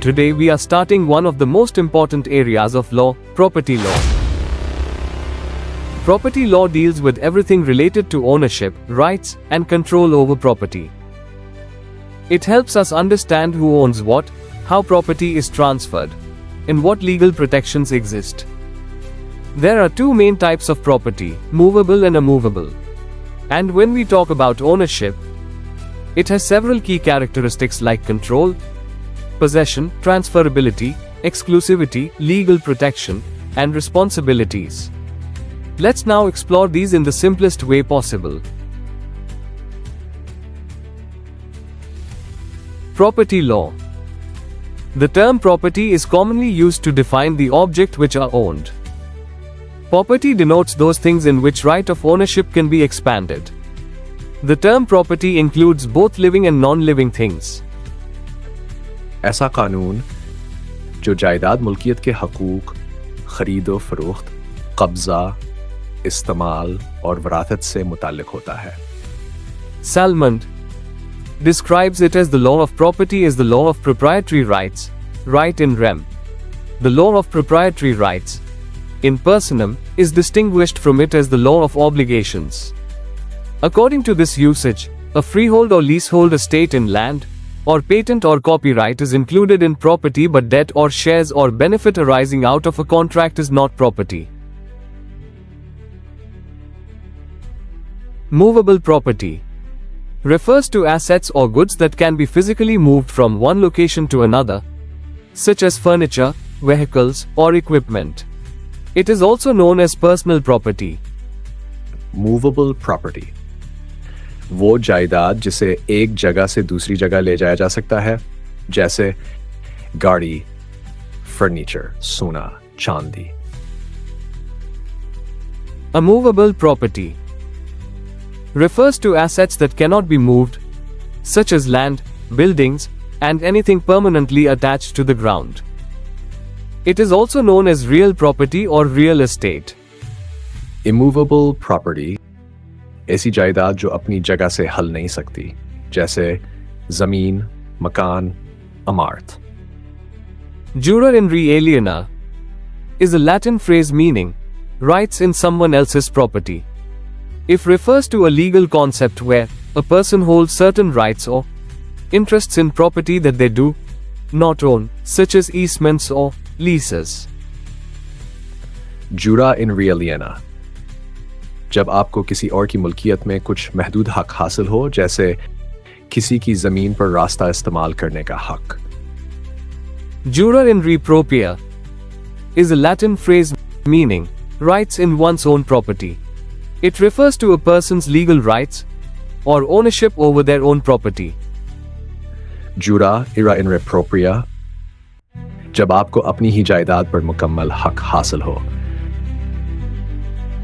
Today we are starting one of the most important areas of law, property law. Property law deals with everything related to ownership, rights, and control over property. It helps us understand who owns what, how property is transferred, and what legal protections exist. There are two main types of property, movable and immovable. And when we talk about ownership, it has several key characteristics like control, possession, transferability, exclusivity, legal protection, and responsibilities. Let's now explore these in the simplest way possible. Property law. The term property is commonly used to define the objects which are owned. Property denotes those things in which right of ownership can be expanded. The term property includes both living and non-living things. ऐसा कानून जो जायदाद मुल्कियत के हकूक, खरीदो फरोख्त, कब्जा, इस्तेमाल और वरासत से मुताल्लिक होता है. Salmond describes it as the law of property is the law of proprietary rights, right in rem. The law of proprietary rights, in personam, is distinguished from it as the law of obligations. According to this usage, a freehold or leasehold estate in land, or patent or copyright is included in property, but debt or shares or benefit arising out of a contract is not property. Movable property refers to assets or goods that can be physically moved from one location to another, such as furniture, vehicles, or equipment. It is also known as personal property. Movable property वो जायदाद जिसे एक जगह से दूसरी जगह ले जाया जा सकता है, जैसे गाड़ी, फर्नीचर, सोना, चांदी. Immovable property refers to assets that cannot be moved, such as land, buildings, and anything permanently attached to the ground. It is also known as real property or real estate. Immovable property ऐसी जायदाद जो अपनी जगह से हल नहीं सकती, जैसे जमीन, मकान, इमारत. Jura in re aliena is a Latin phrase meaning rights in someone else's property. It refers to a legal concept where a person holds certain rights or interests in property that they do not own, such as easements or leases. Jura in re aliena जब आपको किसी और की मुल्कियत में कुछ महदूद हक हासिल हो, जैसे किसी की जमीन पर रास्ता इस्तेमाल करने का हक. Jura in re propria is a Latin phrase meaning rights in one's own property. It refers to a person's legal rights or ownership over their own property. Jura ira in re propria जब आपको अपनी ही जायदाद पर मुकम्मल हक हासिल हो.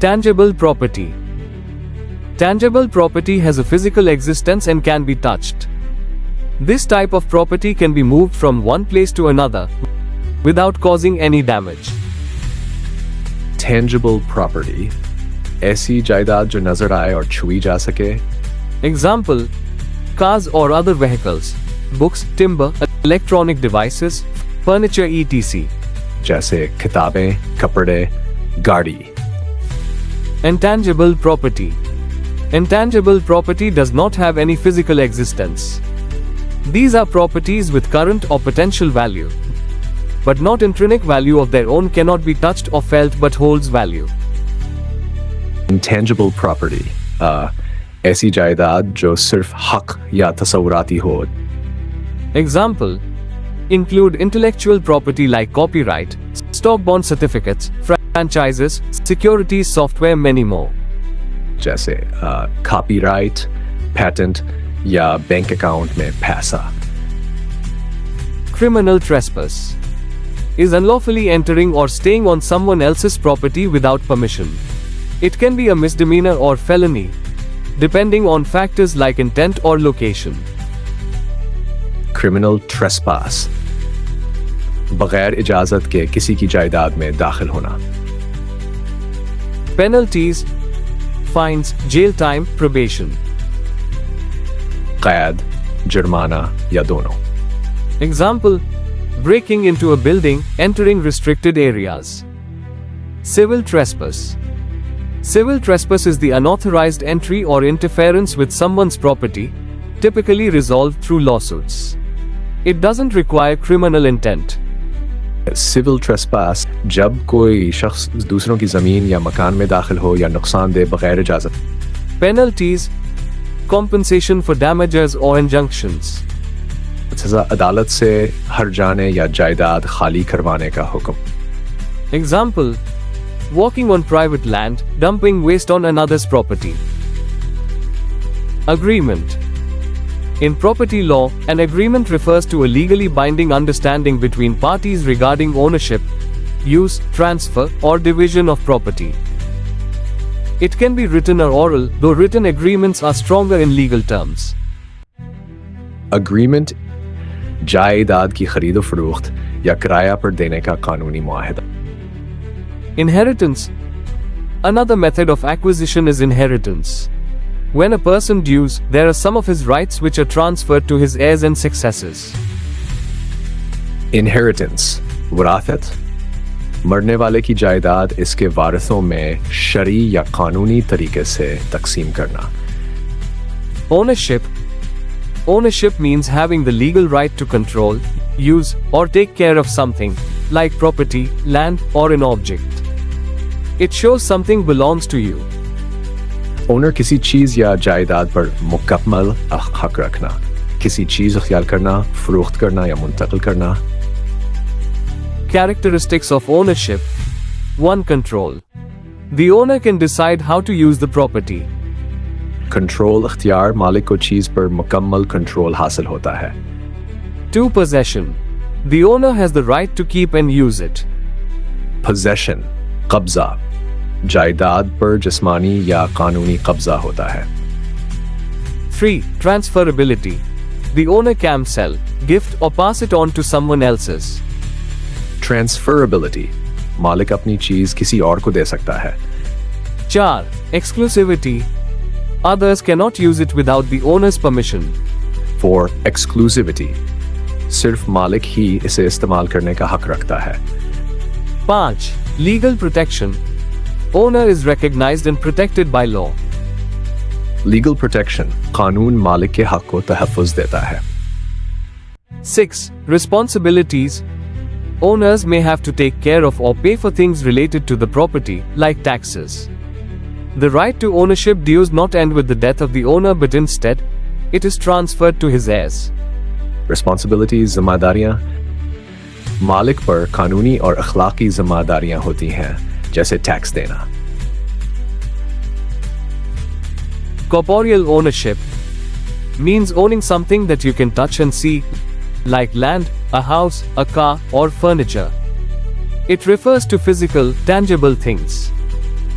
Tangible property. Tangible property has a physical existence and can be touched. This type of property can be moved from one place to another without causing any damage. Tangible property ऐसी जायदाद जो नजर आए और छुई जा सके. Example: cars or other vehicles, books, timber, electronic devices, furniture etc. जैसे किताबें, कपड़े, गाड़ी. Intangible property. Intangible property does not have any physical existence. These are properties with current or potential value, but not intrinsic value of their own, cannot be touched or felt but holds value. Intangible property ऐसी जायदाद जो सिर्फ हक या तसव्वुराती हो. Example include intellectual property like copyright, stock bond certificates, franchises, securities, software, many more. जैसे copyright, patent या bank account में पैसा. Criminal trespass is unlawfully entering or staying on someone else's property without permission. It can be a misdemeanor or felony, depending on factors like intent or location. Criminal trespass बगैर इजाजत के किसी की जायदाद में दाखिल होना. Penalties: fines, jail time, probation. कैद, जुर्माना या दोनों. Example: breaking into a building, entering restricted areas. Civil trespass. Civil trespass is the unauthorized entry or interference with someone's property, typically resolved through lawsuits. It doesn't require criminal intent. Civil trespass जब कोई शख्स दूसरों की ज़मीन या मकान में दाखिल हो या नुकसान दे बगैर इजाज़त. Penalties, compensation for damages or injunctions. सज़ा अदालत से हट जाने या जायदाद खाली करवाने का हुक्म. Example: walking on private land, dumping waste on another's property. Agreement. In property law, an agreement refers to a legally binding understanding between parties regarding ownership, use, transfer, or division of property. It can be written or oral, though written agreements are stronger in legal terms. Agreement जायदाद की खरीदो फरोख्त या किराया पर देने का कानूनी मुआहदा. Inheritance. Another method of acquisition is inheritance. When a person dues, there are some of his rights which are transferred to his heirs and successors. Inheritance वरासत मरने वाले की जायदाद इसके वारिसों में शरई या कानूनी तरीके से तकसीम करना. Ownership. Ownership means having the legal right to control, use, or take care of something, like property, land, or an object. It shows something belongs to you. Owner किसी चीज या जायदाद पर मुकम्मल हक रखना, किसी चीज अख्तियार करना, फरोख्त करना या मुंतकिल करना. Characteristics of ownership. 1. Control. The owner can decide how to use the property. Control अख्तियार मालिक को चीज पर मुकम्मल कंट्रोल हासिल होता है. 2. Possession. The owner has the right to keep and use it. possession कब्जा जायदाद पर जिस्मानी या कानूनी कब्जा होता है. 3. Transferability. The owner can sell, gift or pass it on to someone else's. Transferability मालिक अपनी चीज किसी और को दे सकता है. 4. Exclusivity. Others cannot use it without the owner's permission. 4. Exclusivity सिर्फ मालिक ही इसे इस्तेमाल करने का हक रखता है. 5. Legal protection. Owner is recognized and protected by law. Legal protection कानून मालिक के हक को तहफ़्फ़ुज़ देता है. 6. Responsibilities. Owners may have to take care of or pay for things related to the property, like taxes. The right to ownership does not end with the death of the owner, but instead, it is transferred to his heirs. Responsibilities जिम्मेदारियां मालिक पर कानूनी और अखलाकी जिम्मेदारियां होती हैं, जैसे tax देना. Corporeal ownership means owning something that you can touch and see, like land, a house, a car, or furniture. It refers to physical, tangible things.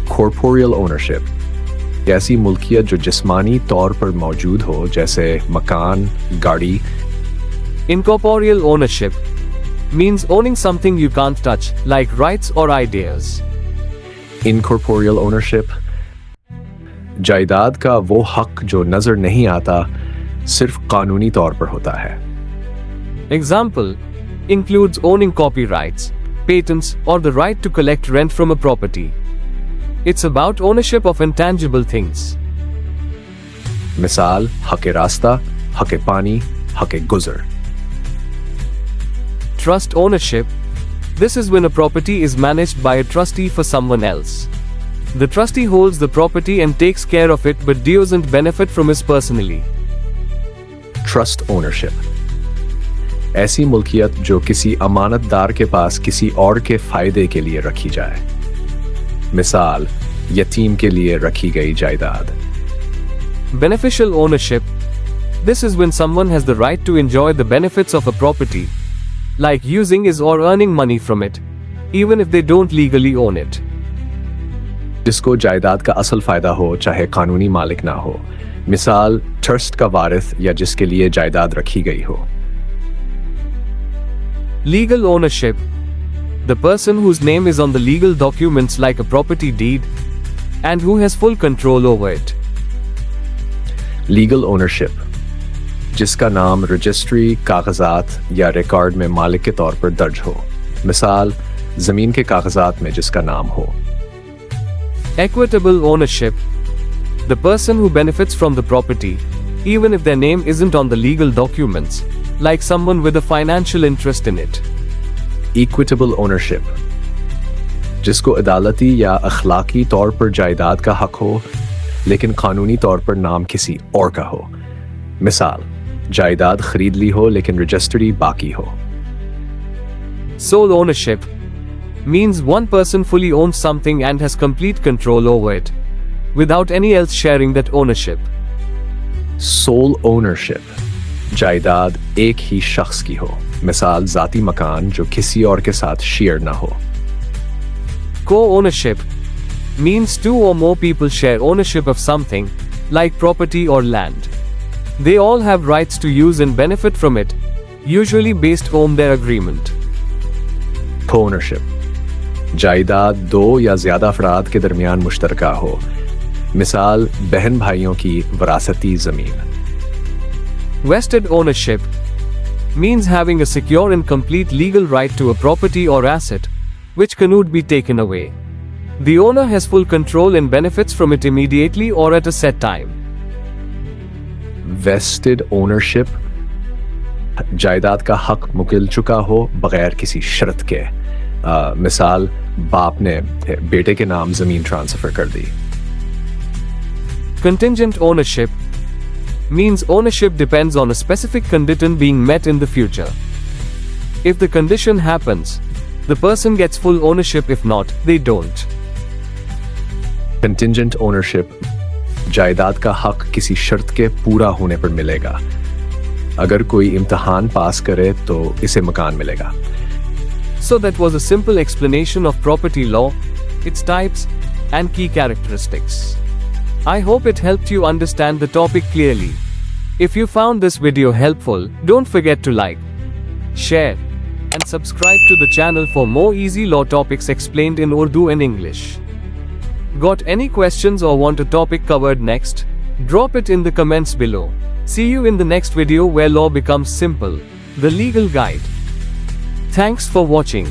Corporeal ownership ऐसी मुल्कियत जो जिस्मानी तौर पर मौजूद हो, जैसे मकान, गाड़ी. Incorporeal ownership means owning something you can't touch, like rights or ideas. Incorporeal ownership जायदाद का वो हक जो नजर नहीं आता, सिर्फ कानूनी तौर पर होता है. Example includes owning copyrights, patents, or the right to collect rent from a property. It's about ownership of intangible things. मिसाल हक रास्ता, हक पानी, हक गुजर. Trust ownership. This is when a property is managed by a trustee for someone else. The trustee holds the property and takes care of it but doesn't benefit from it personally. Trust ownership ऐसी मुल्कियत जो किसी अमानतदार के पास किसी और के फायदे के लिए रखी जाए. मिसाल यतीम के लिए रखी गई जायदाद. Beneficial ownership. This is when someone has the right to enjoy the benefits of a property, like using it or earning money from it, even if they don't legally own it. जिसको जायदाद का असल फायदा हो, चाहे कानूनी मालिक ना हो. मिसाल ट्रस्ट का वारिस या जिसके लिए जायदाद रखी गई हो. Legal ownership. The person whose name is on the legal documents like a property deed, and who has full control over it. Legal ownership जिसका नाम रजिस्ट्री, कागजात या रिकॉर्ड में मालिक के तौर पर दर्ज हो। मिसाल, जमीन के कागजात में जिसका नाम हो। Equitable ownership. The person who benefits from the property, even if their name isn't on the legal documents, like someone with a financial interest in it. Equitable ownership. जिसको अदालती या अखलाकी तौर पर जायदाद का हक हो, लेकिन कानूनी तौर पर नाम किसी और का हो। मिसाल, जायदाद खरीद ली हो लेकिन रजिस्ट्री बाकी हो। Sole ownership means one person fully owns something and has complete control over it, without any else sharing that ownership. Sole ownership, जायदाद एक ही शख्स की हो। मिसाल, जाती मकान जो किसी और के साथ शेयर ना हो। Co-ownership means two or more people share ownership of something, like property or land. They all have rights to use and benefit from it, usually based on their agreement. Co-ownership, जायदाद दो या ज्यादा अफराद के दरमियान मुश्तरका हो। मिसाल, बहन भाइयों की वरासती जमीन। Vested ownership means having a secure and complete legal right to a property or asset, which cannot be taken away. The owner has full control and benefits from it immediately or at a set time. Vested ownership, जायदाद का हक मुकिल चुका हो बगैर किसी शर्त के। मिसाल, बाप ने बेटे के नाम जमीन ट्रांसफर कर दी। Contingent ownership means ownership depends on a specific condition being met in the future. If the condition happens, the person gets full ownership. If not, they don't. Contingent ownership, जायदाद का हक किसी शर्त के पूरा होने पर मिलेगा। अगर कोई इम्तिहान पास करे तो इसे मकान मिलेगा। So that was a simple explanation of property law, its types, and key characteristics. I hope it helped you understand the topic clearly. If you found this video helpful, don't forget to like, share, and subscribe to the channel for more easy law topics explained in Urdu and English. Got any questions or want a topic covered next? Drop it in the comments below. See you in the next video where law becomes simple, the legal guide. Thanks for watching.